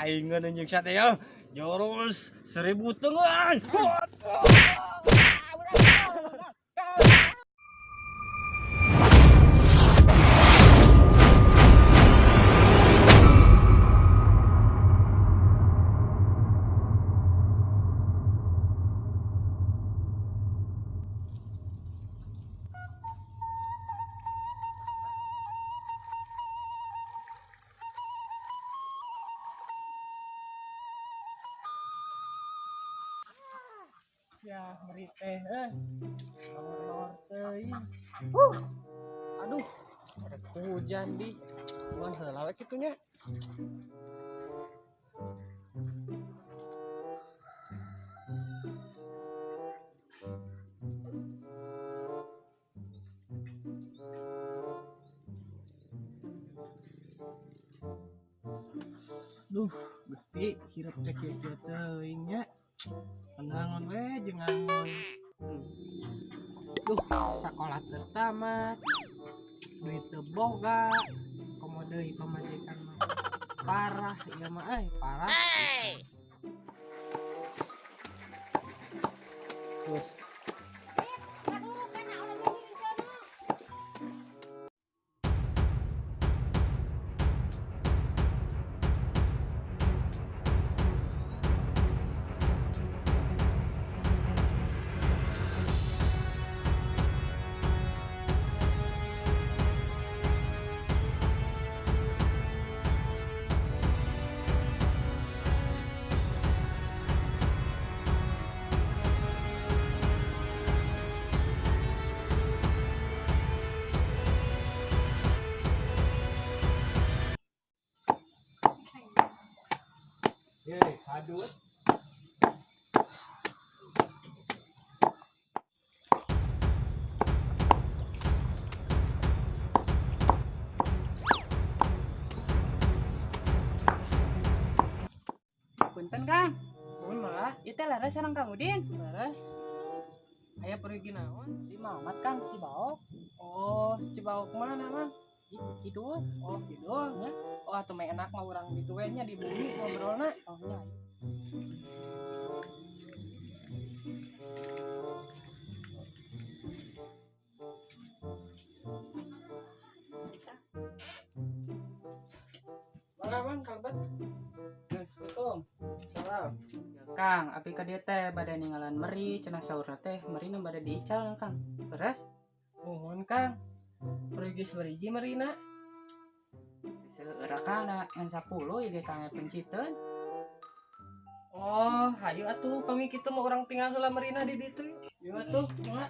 aing ngeunjung sate ya. Jurus 1000 tengan. Ya, meri teh nomor teuing. Aduh, ada hujan di. Bukan heula we kitu nya. Duh, Gusti, hirup teh kieu teuing nya. Tenangan we jengan. Duh, sakola teu tamat. Duit teu boga. Komo deui pamajikan mah. Parah ieu mah parah. Terus Hadut. Punten Kang, mun malah ieu teh laras sareng Kang Udin. laras. Aya pergi naon? Si Mamat Kang, si Baok. Oh, Cibauk mana mah? Kidul. Oh, kidul nya. Oh, atuh mah enak mah urang ditu we nya di bumi ngobrolna. Oh nya. Mana Bang kalbat? Assalamualaikum. Salam. Ya Kang, api ka dieu teh bade ninggalan meri cenah saurna teh meri nu bade diical Kang. Beres? Nuhun Kang. Pergi sabariji marina. Seura kana N10 ieu ge Kang penciteun. Oh, hayu atuh pami kitu mah urang tinggal heula marina di ditu. Yuk atuh, mah.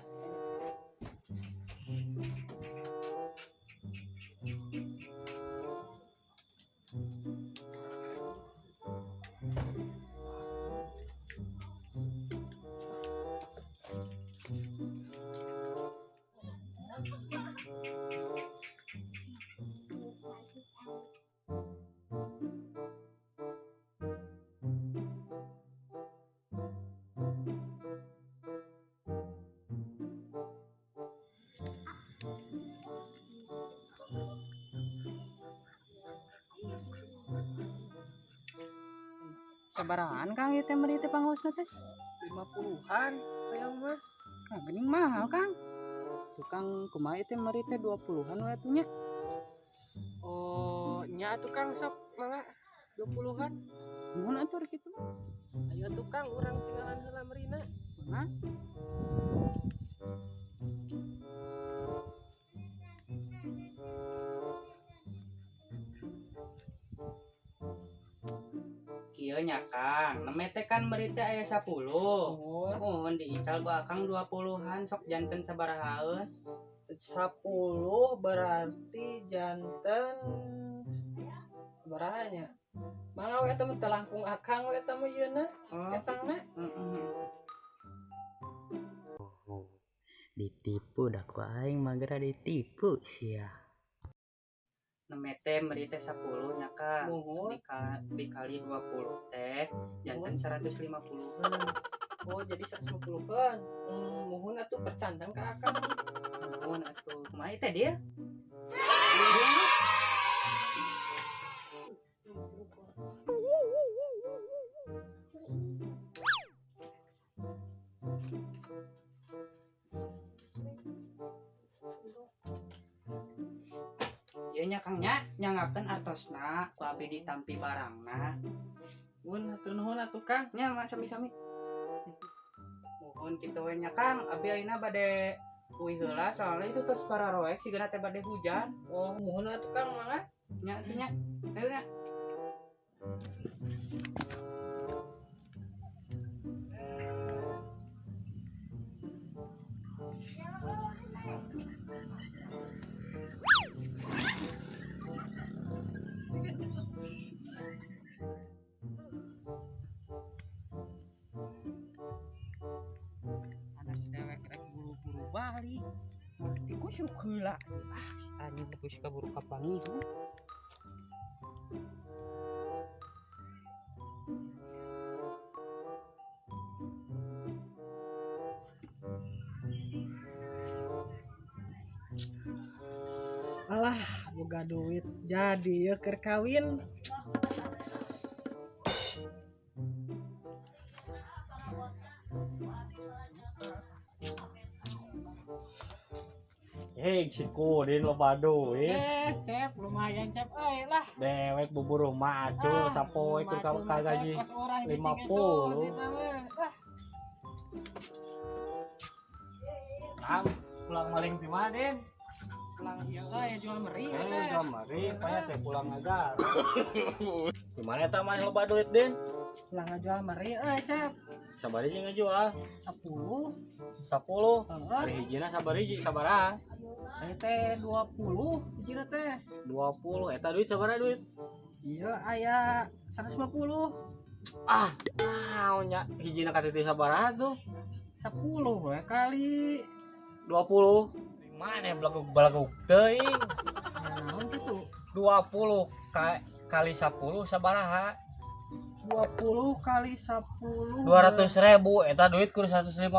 Sabarahan Kang ieu teh meri teh pangosna teh? 50-an hayang mah. Kang geuning mahal Kang. Tukang kumaha ieu teh meri teh 20-an we atuh nya. Oh, nya atuh Kang sok mangga 20-an. Nuhun atuh rek kitu mah. Ayo atuh Kang urang tinggalan heula marina. Mangga. Kieu nya Kang, neme teh kan meri teh aya 10. Mun diical ku Akang 20-an sok janten sabarahaeun. 10 berarti janten sabaraha nya? Mangga we eta mah teu langkung Akang we eta mah yeuna. Oh, Etangna. Ditipu dah ku aing magera ditipu sia. Neme teh meri teh 10 nya Kang. Nuhun. Dikali 20 teh janten 150-eun. Oh, jadi 150-an. Muhun atuh percandan ka Akang. Nuhun atuh. Kumaha teh dia? nya Kang nya nyangakeun artosna ku abdi ditampi barangna. Mun hatur nuhun atuh Kang. Nya mah sami-sami. Mohon kitu we nya Kang, abdi ayeuna bade uwi heula soalnya itu tos pararoek sigana teh bade hujan. Oh, mohon atuh Kang mangga. Nya teh nya. Ayo nya. Ada sedewek rek buru-buru balik. Iku syuk heula. Si anjing teh geus kaburu ka pangihu. Alah, boga duit jadi ya keur kawin. Hei, si Kudin lo duit. Cep, lumayan cep euy lah. Dewek bubur rumah acuh sapoe ku ka gaji 50. Nam, pulang maling di mana, Den? Pulang ieu euy jual meri. Jual mari, paya teh pulang agar. Gimana eta mah loba duit, Den? Pulang jual meri euy cep. Sabari jeung ngajual? 10. 10. Heeh. Ari hijina sabari sabaraha? Ini teh 20 hijina teh. 20. Eta duit sabaraha duit? Iya aya 150. Ah, naonnya hijina ka teh sabaraha tuh? 10 we kali 20. Mana belaguk teuing? naon gitu. 20 kali 10 sabaraha? 20 kali 10 200.000 eta duit kur 150.000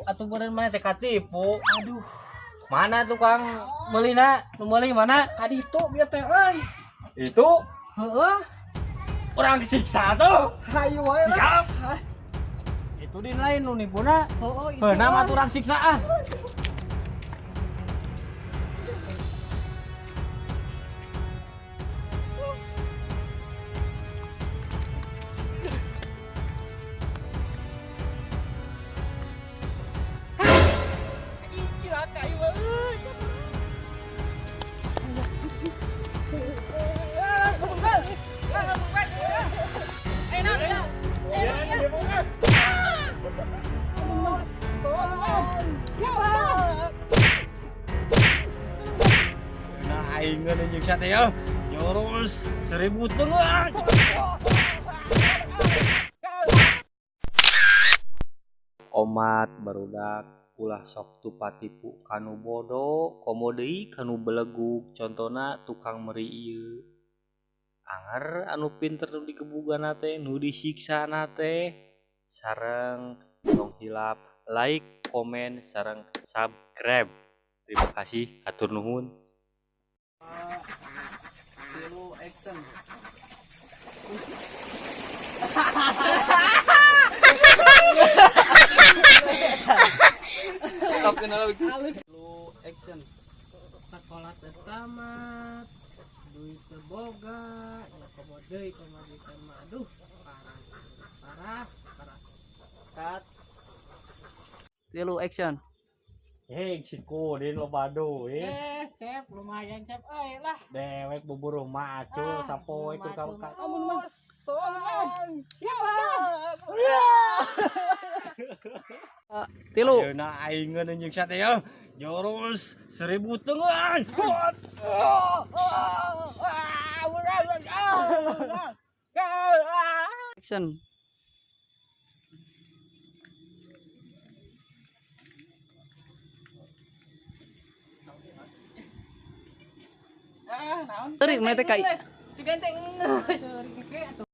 atuh beureun mana teh katipu. Aduh, Mana tukang meulina? Nu meuli mana? kaditu bieu teh euy. Itu Heeh. orang siksa tuh. Hayu wae lah. Siap. Itu din lain nu nipuna. Heeh, itu. Beunam atuh urang siksa ah. Nah, aing geus jeung sateu nyoros 1000 tengah. Omat barudak ulah sok tupatipu kanu bodoh komo deui kanu belegug contona tukang meri ieu anger anu pinter nu digebugana teh nu disiksana teh sareng tong hilap like komen sareng subscribe. Terima kasih atur nuhun. Dulu action. Stop kenal Dulu action. Sekolah teh tamat. Duit teh boga, ya komo deui pamajikan mah aduh parah. Cut. Dulu action. Hei, si Kudin loba duit. Cep, lumayan cep euy lah. Dewek bubur rumah acuh sapoe ku ka Amun mah soalnya. Tilu. ayeuna aing geus jeung sateu nyoros 1000 tengah. Action. Naon? Teri mana teh kai? Si ganteng. Sorry keke atuh.